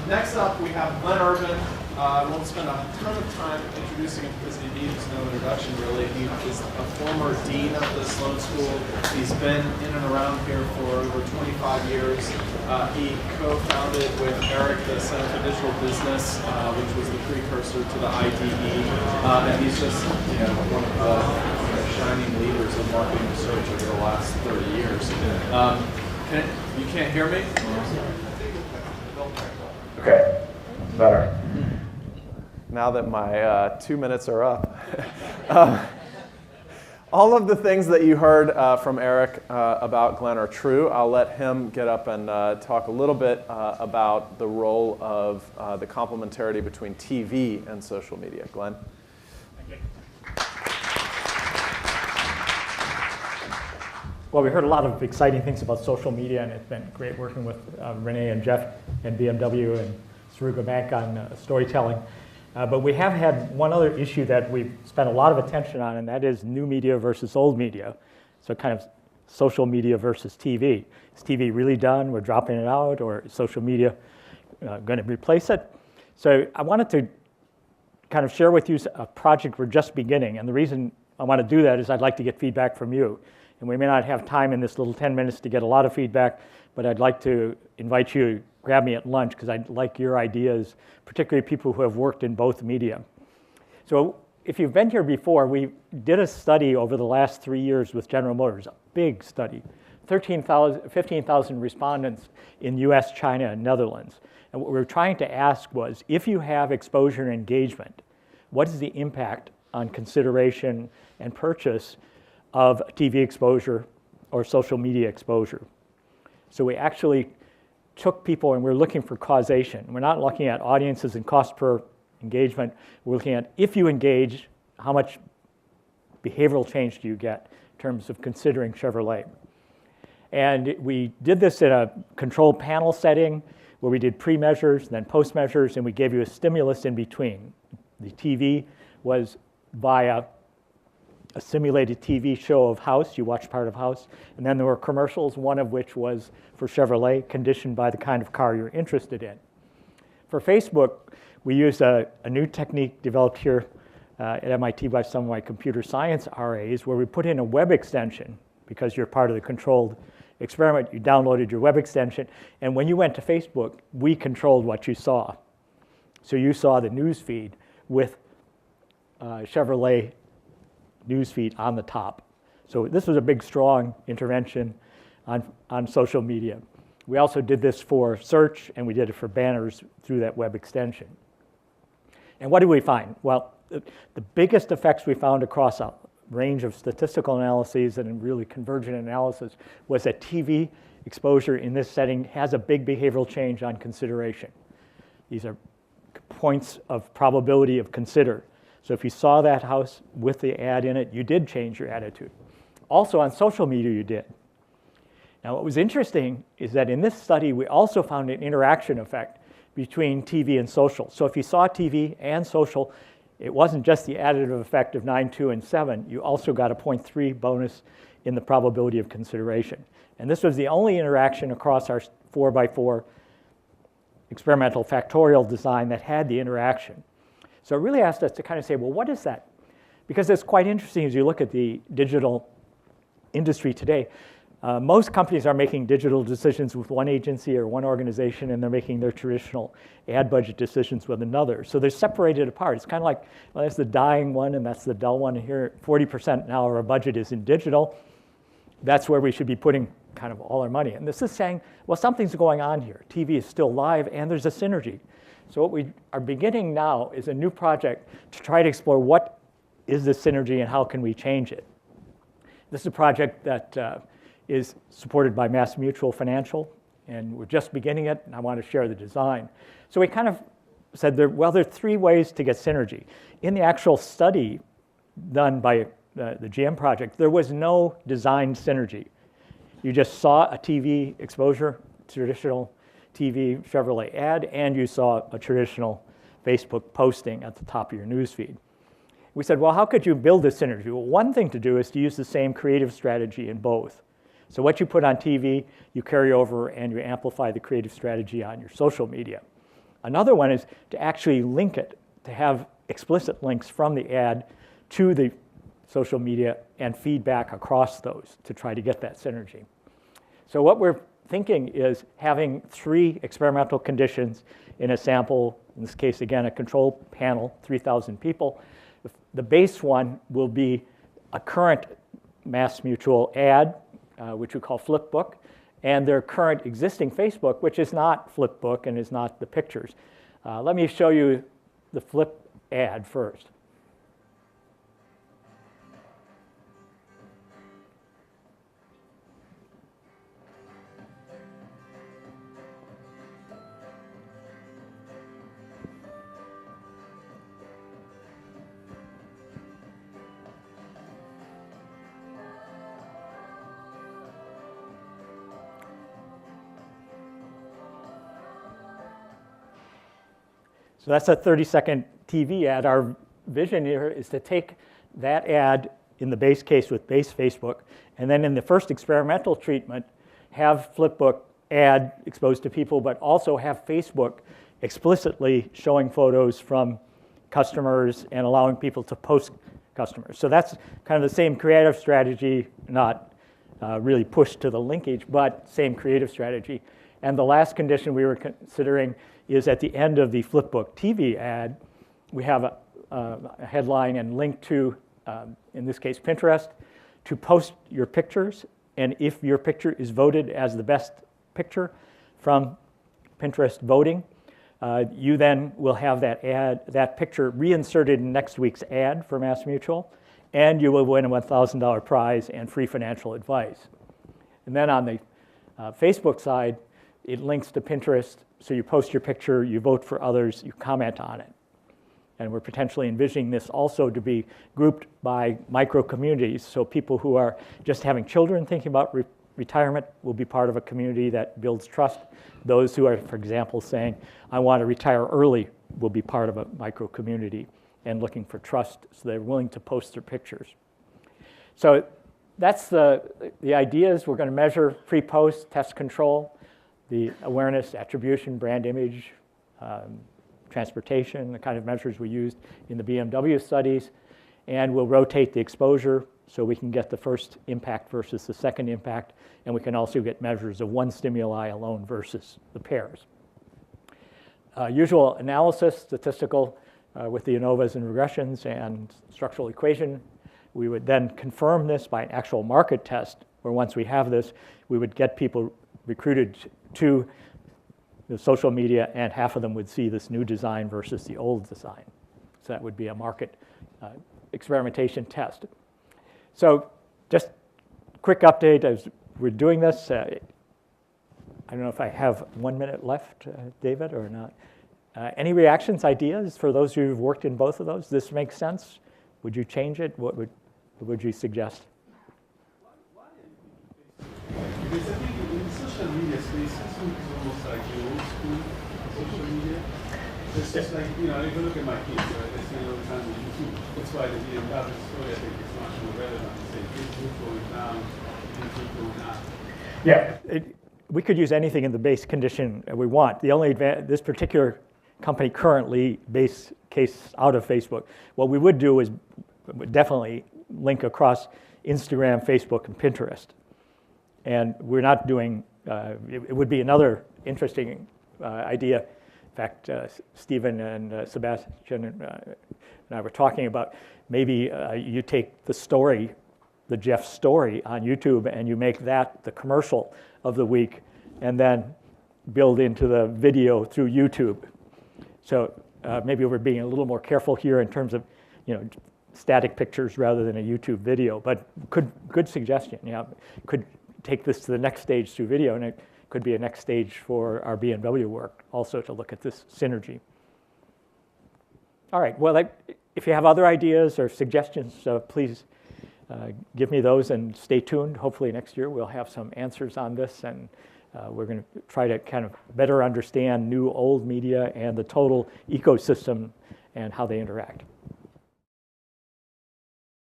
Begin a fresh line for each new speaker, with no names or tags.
Next up, we have Glenn Urban. I won't spend a ton of time introducing him because he needs no introduction, really. He is a former dean of the Sloan School. He's been in and around here for over 25 years. He co-founded with Eric the Center for Digital Business, which was the precursor to the IDE. And he's just one of the shining leaders of marketing research over the last 30 years. You can't hear me? Okay, better. Now that my 2 minutes are up. All of the things that you heard from Eric about Glenn are true. I'll let him get up and talk a little bit about the role of the complementarity between TV and social media. Glenn?
Thank you. Well, we heard a lot of exciting things about social media, and it's been great working with Renee and Jeff and BMW and Saruga Bank on storytelling. But we have had one other issue that we've spent a lot of attention on, and that is new media versus old media. So kind of social media versus TV. Is TV really done? We're dropping it out, or is social media going to replace it? So I wanted to kind of share with you a project we're just beginning. And the reason I want to do that is I'd like to get feedback from you. And we may not have time in this little 10 minutes to get a lot of feedback, but I'd like to invite you to grab me at lunch because I'd like your ideas, particularly people who have worked in both media. So if you've been here before, we did a study over the last 3 years with General Motors, a big study, 15,000 respondents in US, China, and Netherlands. And what we were trying to ask was, if you have exposure and engagement, what is the impact on consideration and purchase of TV exposure or social media exposure? So we actually took people and we're looking for causation. We're not looking at audiences and cost per engagement. We're looking at, if you engage, how much behavioral change do you get in terms of considering Chevrolet? And we did this in a controlled panel setting where we did pre-measures, then post-measures, and we gave you a stimulus in between. The TV was via a simulated TV show of House. You watched part of House. And then there were commercials, one of which was for Chevrolet, conditioned by the kind of car you're interested in. For Facebook, we used a new technique developed here at MIT by some of my computer science RAs, where we put in a web extension. Because you're part of the controlled experiment, you downloaded your web extension. And when you went to Facebook, we controlled what you saw. So you saw the news feed with Chevrolet newsfeed on the top. So this was a big, strong intervention on social media. We also did this for search, and we did it for banners through that web extension. And what did we find? Well, the biggest effects we found across a range of statistical analyses and really convergent analysis was that TV exposure in this setting has a big behavioral change on consideration. These are points of probability of consider. So if you saw that house with the ad in it, you did change your attitude. Also on social media, you did. Now what was interesting is that in this study, we also found an interaction effect between TV and social. So if you saw TV and social, it wasn't just the additive effect of 9, 2, and 7. You also got a 0.3 bonus in the probability of consideration. And this was the only interaction across our 4x4 experimental factorial design that had the interaction. So it really asked us to kind of say, well, what is that? Because it's quite interesting as you look at the digital industry today. Most companies are making digital decisions with one agency or one organization, and they're making their traditional ad budget decisions with another. So they're separated apart. It's kind of like, well, that's the dying one, and that's the dull one. And here, 40% now of our budget is in digital. That's where we should be putting kind of all our money. And this is saying, well, something's going on here. TV is still live, and there's a synergy. So what we are beginning now is a new project to try to explore what is this synergy and how can we change it. This is a project that is supported by MassMutual Financial, and we're just beginning it, and I want to share the design. So we kind of said, there are 3 ways to get synergy. In the actual study done by the GM project, there was no design synergy. You just saw a TV exposure, traditional TV Chevrolet ad, and you saw a traditional Facebook posting at the top of your newsfeed. We said, well, how could you build this synergy? Well, one thing to do is to use the same creative strategy in both. So what you put on TV, you carry over and you amplify the creative strategy on your social media. Another one is to actually link it, to have explicit links from the ad to the social media and feedback across those to try to get that synergy. So what we're thinking is having 3 experimental conditions in a sample, in this case, again, a control panel, 3,000 people. The base one will be a current MassMutual ad, which we call Flipbook, and their current existing Facebook, which is not Flipbook and is not the pictures. Let me show you the Flip ad first. So that's a 30-second TV ad. Our vision here is to take that ad in the base case with base Facebook, and then in the first experimental treatment, have Flipbook ad exposed to people, but also have Facebook explicitly showing photos from customers and allowing people to post customers. So that's kind of the same creative strategy, not really pushed to the linkage, but same creative strategy. And the last condition we were considering is at the end of the Flipbook TV ad, we have a headline and link to, in this case, Pinterest, to post your pictures. And if your picture is voted as the best picture from Pinterest voting, you then will have that picture reinserted in next week's ad for MassMutual, and you will win a $1,000 prize and free financial advice. And then on the Facebook side, it links to Pinterest, so you post your picture, you vote for others, you comment on it. And we're potentially envisioning this also to be grouped by micro-communities, so people who are just having children thinking about retirement will be part of a community that builds trust. Those who are, for example, saying, I want to retire early, will be part of a micro-community and looking for trust, so they're willing to post their pictures. So that's the ideas. We're going to measure pre-post, test control, the awareness, attribution, brand image, transportation, the kind of measures we used in the BMW studies, and we'll rotate the exposure so we can get the first impact versus the second impact, and we can also get measures of one stimuli alone versus the pairs. Usual analysis, statistical, with the ANOVAs and regressions and structural equation. We would then confirm this by an actual market test, where once we have this, we would get people recruited to the social media, and half of them would see this new design versus the old design. So that would be a market experimentation test. So just quick update as we're doing this. I don't know if I have 1 minute left, David, or not. Any reactions, ideas for those who've worked in both of those? This makes sense? Would you change it? What would you suggest?
Because I think in social media space, Facebook is almost like the old school social media. It's just like, if you look at my kids, right, they spend all the time on YouTube. That's why the BMW story, I think, is much more relevant. Say Facebook going down, YouTube going up.
Yeah, we could use anything in the base condition we want. The only this particular company currently base case out of Facebook. What we would do is definitely link across Instagram, Facebook, and Pinterest. And we're not doing, it would be another interesting idea. In fact, Stephen and Sebastian and I were talking about maybe you take the story, the Jeff story on YouTube, and you make that the commercial of the week, and then build into the video through YouTube. So maybe we're being a little more careful here in terms of, static pictures rather than a YouTube video. But good suggestion. Could take this to the next stage through video, and it could be a next stage for our BMW work also to look at this synergy. All right, well, if you have other ideas or suggestions, please give me those and stay tuned. Hopefully next year we'll have some answers on this, and we're going to try to kind of better understand new old media and the total ecosystem and how they interact.